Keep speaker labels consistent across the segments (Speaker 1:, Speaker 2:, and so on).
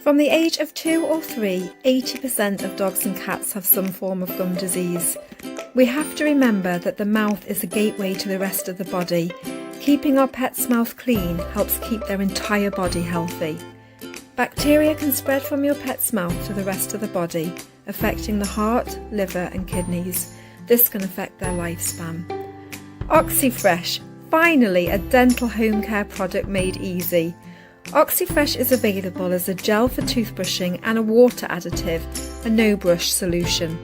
Speaker 1: From the age of 2 or 3, 80% of dogs and cats have some form of gum disease. We have to remember that the mouth is a gateway to the rest of the body. Keeping our pet's mouth clean helps keep their entire body healthy. Bacteria can spread from your pet's mouth to the rest of the body, affecting the heart, liver and kidneys. This can affect their lifespan. Oxyfresh, finally a dental home care product made easy. Oxyfresh is available as a gel for toothbrushing and a water additive, a no-brush solution.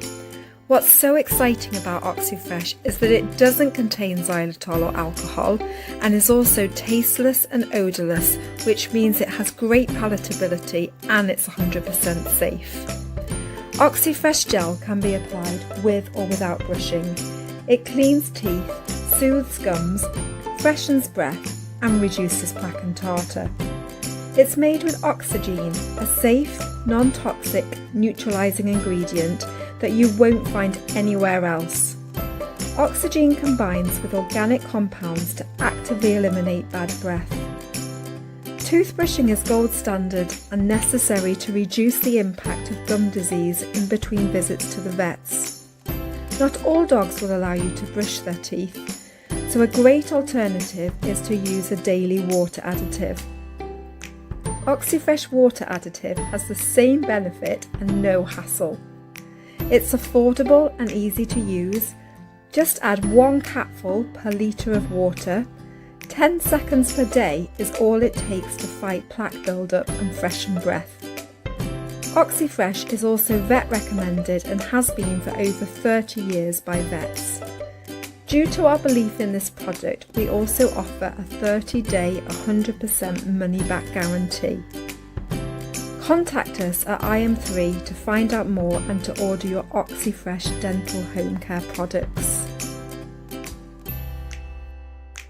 Speaker 1: What's so exciting about Oxyfresh is that it doesn't contain xylitol or alcohol and is also tasteless and odourless, which means it has great palatability and it's 100% safe. Oxyfresh gel can be applied with or without brushing. It cleans teeth, soothes gums, freshens breath and reduces plaque and tartar. It's made with oxygen, a safe, non-toxic, neutralising ingredient that you won't find anywhere else. Oxygen combines with organic compounds to actively eliminate bad breath. Toothbrushing is gold standard and necessary to reduce the impact of gum disease in between visits to the vets. Not all dogs will allow you to brush their teeth, so a great alternative is to use a daily water additive. Oxyfresh water additive has the same benefit and no hassle. It's affordable and easy to use. Just add 1 capful per litre of water. 10 seconds per day is all it takes to fight plaque buildup and freshen breath. Oxyfresh is also vet recommended and has been for over 30 years by vets. Due to our belief in this product, we also offer a 30-day 100% money-back guarantee. Contact us at IM3 to find out more and to order your Oxyfresh dental home care products.